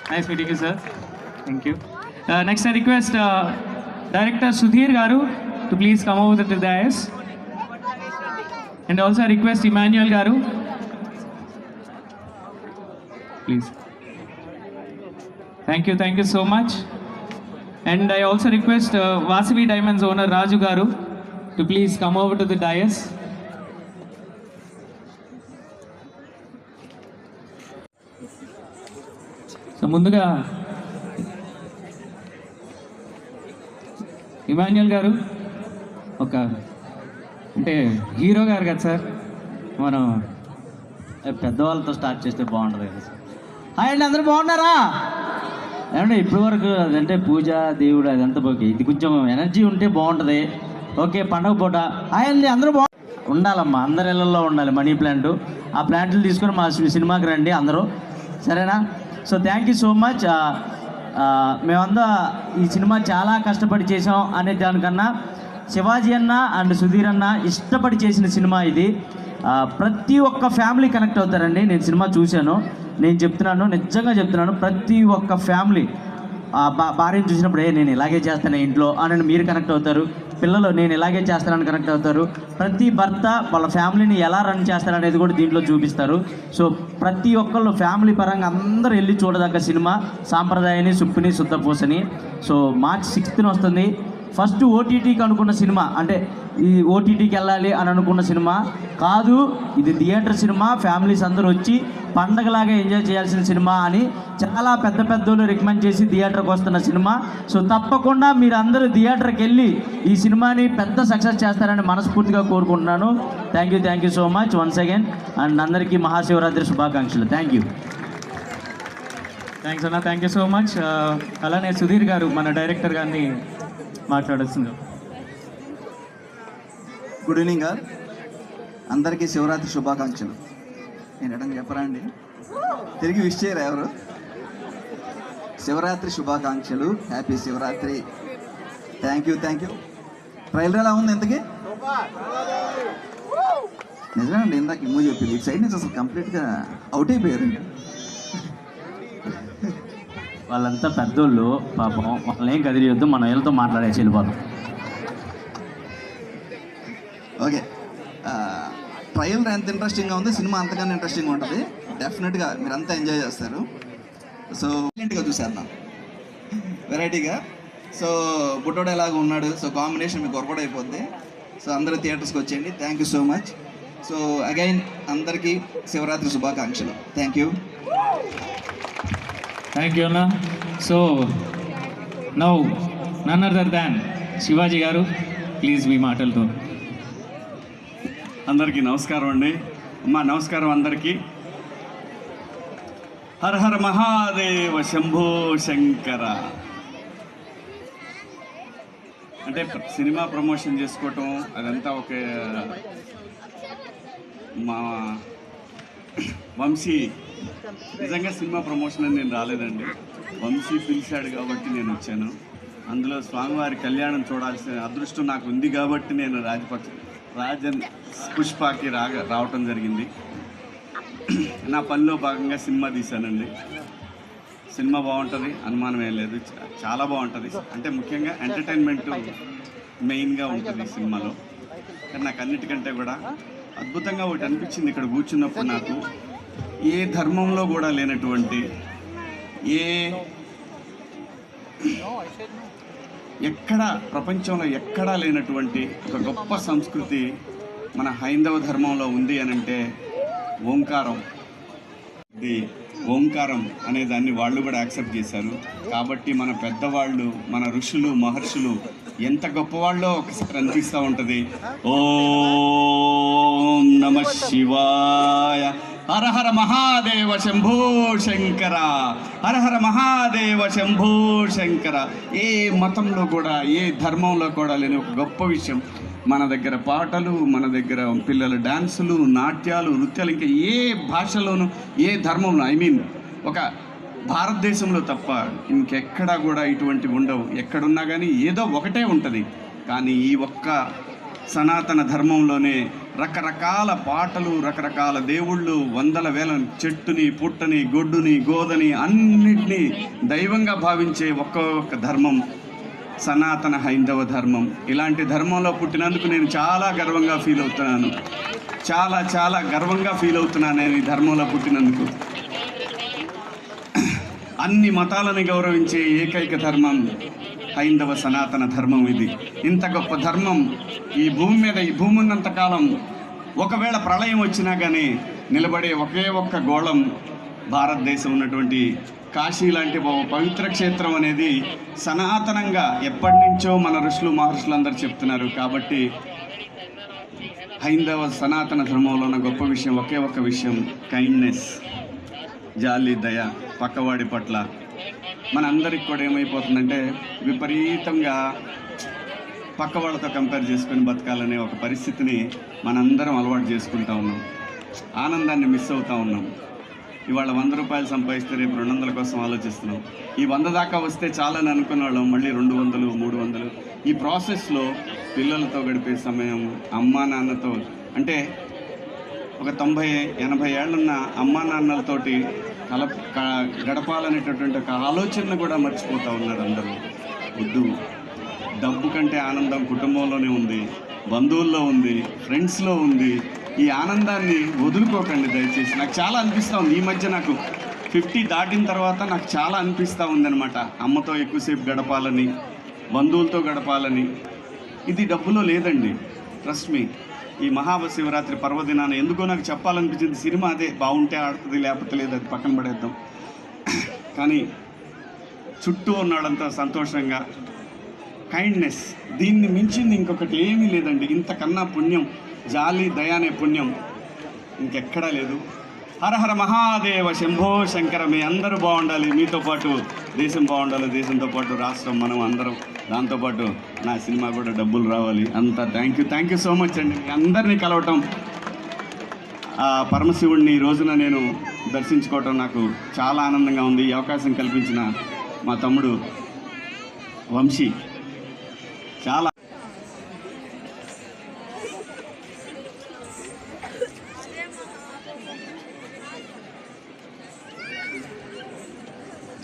Nice meeting you, sir. Thank you. Next, I request Director Sudhir Garu to please come over to the dais. And also I request Emmanuel Garu. Please. Thank you so much. And I also request Vasavi Diamonds owner Raju Garu to please come over to the dais. So ముందుగా ఇమాన్యుయల్ గారు ఒక అంటే hero గారు కదా sir, మనం పెద్దవాళ్ళతో start చేస్తే బాగుంటుంది కదా సార్. హాయ్ అండి, అందరూ బాగున్నారా? ఏమంటే ఇప్పటి వరకు అదంటే పూజ దేవుడు అదంతా ఓకే, ఇది కొంచెం ఎనర్జీ ఉంటే బాగుంటుంది. ఓకే, పండగ పూట హాయ్ అండి, అందరూ ఉండాలమ్మా, అందరి ఇళ్ళల్లో ఉండాలి మనీ ప్లాంట్. ఆ ప్లాంట్లు తీసుకొని మా సినిమాకి రండి అందరూ, సరేనా? So thank you so much. మేమంతా ఈ సినిమా చాలా కష్టపడి చేసాం అనే దానికన్నా శివాజీ అన్న అండ్ సుధీర్ అన్న ఇష్టపడి చేసిన సినిమా ఇది. ప్రతి ఒక్క ఫ్యామిలీ కనెక్ట్ అవుతారండి. నేను సినిమా చూశాను, నేను చెప్తున్నాను, నిజంగా చెప్తున్నాను, ప్రతి ఒక్క ఫ్యామిలీ భార్యను చూసినప్పుడు నేను ఇలాగే చేస్తాను ఇంట్లో అని మీరు కనెక్ట్ అవుతారు. పిల్లలు నేను ఇలాగే చేస్తానని కనెక్ట్ అవుతారు. ప్రతి భర్త వాళ్ళ ఫ్యామిలీని ఎలా రన్ చేస్తారనేది కూడా దీంట్లో చూపిస్తారు. సో ప్రతి ఒక్కళ్ళు ఫ్యామిలీ పరంగా అందరూ వెళ్ళి చూడదగ్గ సినిమా సాంప్రదాయాన్ని సుప్పిని శుద్ధపూసని. సో March 6th వస్తుంది. ఫస్ట్ ఓటీటీకి అనుకున్న సినిమా, అంటే ఈ ఓటీటీకి వెళ్ళాలి అని అనుకున్న సినిమా కాదు, ఇది థియేటర్ సినిమా, ఫ్యామిలీస్ అందరూ వచ్చి పండగలాగా ఎంజాయ్ చేయాల్సిన సినిమా అని చాలా పెద్ద పెద్దోళ్ళు రికమెండ్ చేసి థియేటర్కి వస్తున్న సినిమా. సో తప్పకుండా మీరు అందరూ థియేటర్కి వెళ్ళి ఈ సినిమాని పెద్ద సక్సెస్ చేస్తారని మనస్ఫూర్తిగా కోరుకుంటున్నాను. Thank you so much once again. And అందరికీ మహాశివరాత్రి శుభాకాంక్షలు. థ్యాంక్స్ అన్న, థ్యాంక్ యూ సో మచ్. అలానే సుధీర్ గారు మన డైరెక్టర్ గారిని మాట్లాడుతుంది. గుడ్ ఈవినింగ్ గారు, అందరికీ శివరాత్రి శుభాకాంక్షలు. నేను ఎడం చెప్పరా అండి, తిరిగి విష్ చేయరా ఎవరు? శివరాత్రి శుభాకాంక్షలు, happy Shivaratri. Thank you. Trailer ఎలా ఉంది ఇంతకీ? నిజమేనండి, ఇందాక ఇమ్మో చెప్పింది, ఇటు సైడ్ నుంచి అసలు కంప్లీట్గా అవుట్ అయిపోయారు. వాళ్ళంతా పెద్దోళ్ళు, పాపం వాళ్ళని ఏం కదిలియొద్దు, మన వీళ్ళతో మాట్లాడేసి వెళ్ళిపోతాం. ఓకే, ట్రయల్ ఎంత ఇంట్రెస్టింగ్గా ఉంది, సినిమా అంతకన్నా ఇంట్రెస్టింగ్గా ఉంటుంది. డెఫినెట్గా మీరంతా ఎంజాయ్ చేస్తారు. సో వెరైటీగా చూశారు నా వెరైటీగా. సో బుట్టోడు ఎలాగ ఉన్నాడు, సో కాంబినేషన్ మీకు వర్కౌట్ అయిపోద్ది. సో అందరూ థియేటర్స్కి వచ్చేయండి. Thank you so much. So again అందరికీ శివరాత్రి శుభాకాంక్షలు. థ్యాంక్ యూ అన్న. So now none other than Shivaji గారు, ప్లీజ్ మీ మాటలతో. అందరికీ నమస్కారం అండి. అమ్మా నమస్కారం అందరికీ. హర హర మహాదేవ శంభో శంకర. అంటే సినిమా ప్రమోషన్ చేసుకోవటం అదంతా ఒక మా వంశీ, నిజంగా సినిమా ప్రమోషన్ అని నేను రాలేదండి. వంశీ పిలిచాడు కాబట్టి నేను వచ్చాను. అందులో స్వామివారి కళ్యాణం చూడాల్సిన అదృష్టం నాకు ఉంది కాబట్టి నేను రాజన్ పుష్పకి రావటం జరిగింది. నా పనిలో భాగంగా సినిమా తీశానండి. సినిమా బాగుంటుంది, అనుమానం ఏం లేదు, చాలా బాగుంటుంది. అంటే ముఖ్యంగా ఎంటర్టైన్మెంట్ మెయిన్గా ఉంటుంది సినిమాలో. కానీ నాకు అన్నిటికంటే కూడా అద్భుతంగా ఒకటి అనిపించింది ఇక్కడ కూర్చున్నప్పుడు నాకు. ఏ ధర్మంలో కూడా లేనటువంటి, ఎక్కడ ప్రపంచంలో ఎక్కడా లేనటువంటి ఒక గొప్ప సంస్కృతి మన హైందవ ధర్మంలో ఉంది అని అంటే ఓంకారం. ఇది ఓంకారం అనే దాన్ని వాళ్ళు కూడా యాక్సెప్ట్ చేశారు. కాబట్టి మన పెద్దవాళ్ళు, మన ఋషులు మహర్షులు ఎంత గొప్పవాళ్ళో ఒకసారి అనిపిస్తూ ఉంటుంది. ఓం నమః శివాయ, హర హర మహాదేవ శంభో శంకర, హర హర మహాదేవ శంభో శంకర. ఏ మతంలో కూడా, ఏ ధర్మంలో కూడా లేని ఒక గొప్ప విషయం. మన దగ్గర పాటలు, మన దగ్గర పిల్లల డాన్సులు, నాట్యాలు, నృత్యాలు, ఇంకా ఏ భాషలోనూ, ఏ ధర్మంలో, ఒక భారతదేశంలో తప్ప ఇంకెక్కడా కూడా ఇటువంటివి ఉండవు. ఎక్కడున్నా కానీ ఏదో ఒకటే ఉంటుంది. కానీ ఈ ఒక్క సనాతన ధర్మంలోనే రకరకాల పాటలు, రకరకాల దేవుళ్ళు, వందల వేల చెట్టుని, పుట్టని, గొడ్డుని, గోదని అన్నిటినీ దైవంగా భావించే ఒక్కొక్క ధర్మం సనాతన హైందవ ధర్మం. ఇలాంటి ధర్మంలో పుట్టినందుకు నేను చాలా గర్వంగా ఫీల్ అవుతున్నాను. చాలా చాలా గర్వంగా ఫీల్ అవుతున్నాను నేను ఈ ధర్మంలో పుట్టినందుకు. అన్ని మతాలని గౌరవించే ఏకైక ధర్మం హైందవ సనాతన ధర్మం. ఇది ఇంత గొప్ప ధర్మం ఈ భూమి మీద, ఈ భూమి ఉన్నంతకాలం ఒకవేళ ప్రళయం వచ్చినా కానీ నిలబడే ఒకే ఒక్క గోళం భారతదేశం ఉన్నటువంటి కాశీ లాంటి పవిత్ర క్షేత్రం అనేది సనాతనంగా ఎప్పటి నుంచో మన ఋషులు మహర్షులు అందరూ చెప్తున్నారు. కాబట్టి హైందవ సనాతన ధర్మంలో ఉన్న గొప్ప విషయం ఒకే ఒక్క విషయం, కైండ్నెస్, జాలి, దయ పక్కవాడి పట్ల. మనందరికి కూడా ఏమైపోతుందంటే విపరీతంగా పక్క వాళ్ళతో కంపేర్ చేసుకొని బతకాలనే ఒక పరిస్థితిని మనందరం అలవాటు చేసుకుంటా ఉన్నాం. ఆనందాన్ని మిస్ అవుతూ ఉన్నాం. ఇవాళ 100 రూపాయలు సంపాదిస్తే రేపు 200 కోసం ఆలోచిస్తున్నాం. ఈ 100 దాకా వస్తే చాలని అనుకున్న వాళ్ళం మళ్ళీ 200, 300. ఈ ప్రాసెస్లో పిల్లలతో గడిపే సమయం, అమ్మా నాన్నతో, అంటే ఒక 90-80 ఏళ్ళున్న అమ్మా నాన్నలతోటి గడపాలనేటటువంటి ఒక ఆలోచనను కూడా మర్చిపోతూ ఉన్నారు అందరూ. వద్దు, డబ్బు కంటే ఆనందం కుటుంబంలోనే ఉంది, బంధువుల్లో ఉంది, ఫ్రెండ్స్లో ఉంది. ఈ ఆనందాన్ని వదులుకోకండి దయచేసి. నాకు చాలా అనిపిస్తూ ఉంది ఈ మధ్య, నాకు 50 దాటిన తర్వాత నాకు చాలా అనిపిస్తూ ఉందన్నమాట. అమ్మతో ఎక్కువసేపు గడపాలని, బంధువులతో గడపాలని. ఇది డబ్బులో లేదండి, ట్రస్ట్ మీ. ఈ మహాశివరాత్రి పర్వదినాన్ని ఎందుకో నాకు చెప్పాలనిపించింది. సినిమా అదే, బాగుంటే ఆడుతుంది, లేకపోతే లేదు, అది పక్కన పడేద్దాం. కానీ చుట్టూ ఉన్నాడంతా సంతోషంగా, కైండ్నెస్, దీన్ని మించింది ఇంకొకటి ఏమీ లేదండి. ఇంతకన్నా పుణ్యం, జాలి దయ అనే పుణ్యం ఇంకెక్కడా లేదు. హర హర మహాదేవ, శంభో శంకర. మీ అందరూ బాగుండాలి, మీతో పాటు దేశం బాగుండాలి, దేశంతో పాటు రాష్ట్రం, మనం అందరం, దాంతోపాటు నా సినిమా కూడా డబ్బులు రావాలి. అంతా థ్యాంక్ యూ సో మచ్ అండి. మీ అందరినీ కలవటం, ఆ పరమశివుడిని ఈ రోజున నేను దర్శించుకోవటం నాకు చాలా ఆనందంగా ఉంది. ఈ అవకాశం కల్పించిన మా తమ్ముడు వంశీ చాలా.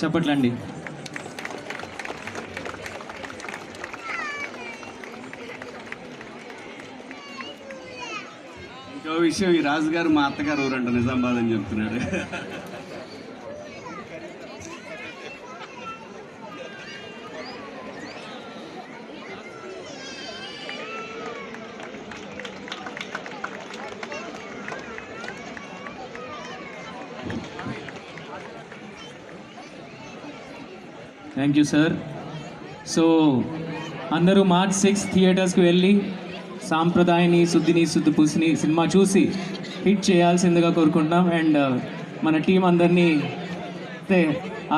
చెప్పట్లండి. ఇంకో విషయం, ఈ రాజుగారు మా అత్తగారు ఊరంట, నిజామాబాద్ అని చెప్తున్నాడు. Thank you sir. సో అందరూ March 6 థియేటర్స్కి వెళ్ళి సాంప్రదాయని, శుద్ధిని, శుద్ధిపూసిని సినిమా చూసి హిట్ చేయాల్సిందిగా కోరుకుంటున్నాం. అండ్ మన టీం అందరినీ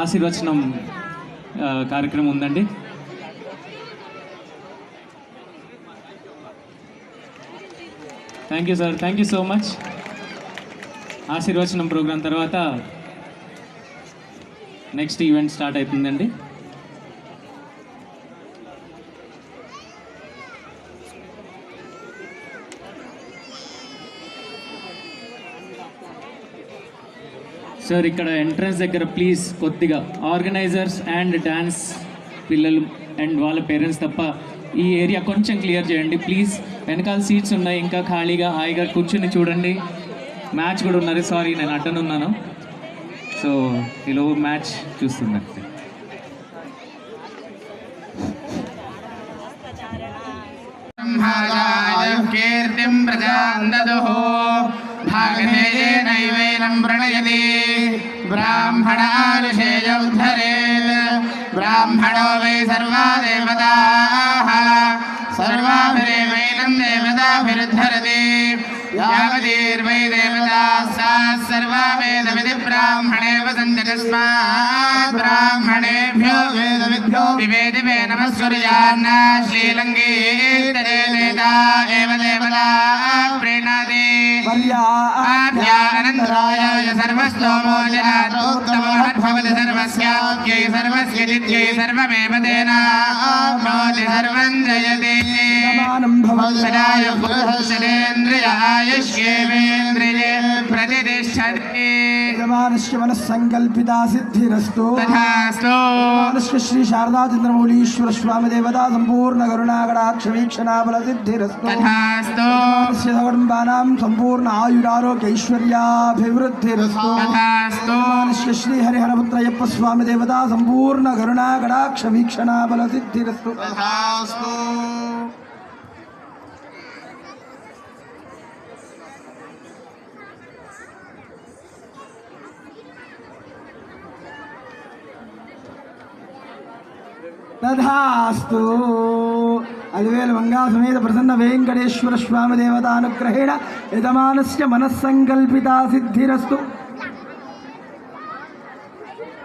ఆశీర్వచనం కార్యక్రమం ఉందండి. Thank you sir, thank you so much. ఆశీర్వచనం ప్రోగ్రాం తర్వాత నెక్స్ట్ ఈవెంట్ స్టార్ట్ అవుతుందండి. సార్ ఇక్కడ ఎంట్రన్స్ దగ్గర ప్లీజ్ కొద్దిగా ఆర్గనైజర్స్ అండ్ డ్యాన్స్ పిల్లలు అండ్ వాళ్ళ పేరెంట్స్ తప్ప ఈ ఏరియా కొంచెం క్లియర్ చేయండి ప్లీజ్. వెనకాల సీట్స్ ఉన్నాయి, ఇంకా ఖాళీగా హాయిగా కూర్చుని చూడండి. మ్యాచ్ కూడా ఉన్నారు, సారీ నేను అడ్డనున్నాను. సో ఈలో మ్యాచ్ చూస్తున్నారు. కీర్తిం ప్రజాందదుః భాగధేయేనైవైనం ప్రణయతి బ్రాహ్మణానుషేయోద్ధరేత్ బ్రాహ్మణో వై సర్వా దేవతాః సర్వాభిరేవైనం దేవతాభిరుద్ధరతి యావతీర్వై దేవతాః సాః సర్వా వేదవిధి బ్రాహ్మణే వసంతి తస్మాత్ బ్రాహ్మణేభ్యో వేదవిద్భ్యో వివేదివే నమస్కుర్యాన్న శ్రీలంగీతరే దేవతా ఏవ దేవతా ప్రీణాతి ఆభ్యానంతరాయ సర్వస్తోమో జనాతోత్తమో భవతి సర్వ सर्वस्याप्यै सर्वस्य नित्यै सर्वमेव तेनाप्नोति सर्वं जयते सदाय पुरुषेन्द्रिय आयुष्येवेन्द्रिये प्रतिष्ठते यजमानस्य मनस्संकल्पिता सिद्धिरस्तु तथास्तु यजमानस्य श्री शारदा चंद्रमौलीश्वर स्वामी देवता संपूर्ण करुणाकटाक्ष वीक्षणा बल सिद्धिरस्तु तथास्तु यजमानस्य सकुटुम्बानां संपूर्ण आयुरारोग्य ऐश्वर्याभिवृद्धिरस्तु तथास्तु यजमानस्य श्री हरिहरपुत्रयप्प स्वामी देवता संपूर्ण करुणाकटाक्ष वीक्षणा बल सिद्धिरस्तु तथास्तु तथास्तु अलिवेल मंगा समेत प्रसन्न वेंकटेश्वर स्वामी देवतानुग्रहेण यजमानस्य मनस्संकल्पिता सिद्धिरस्तु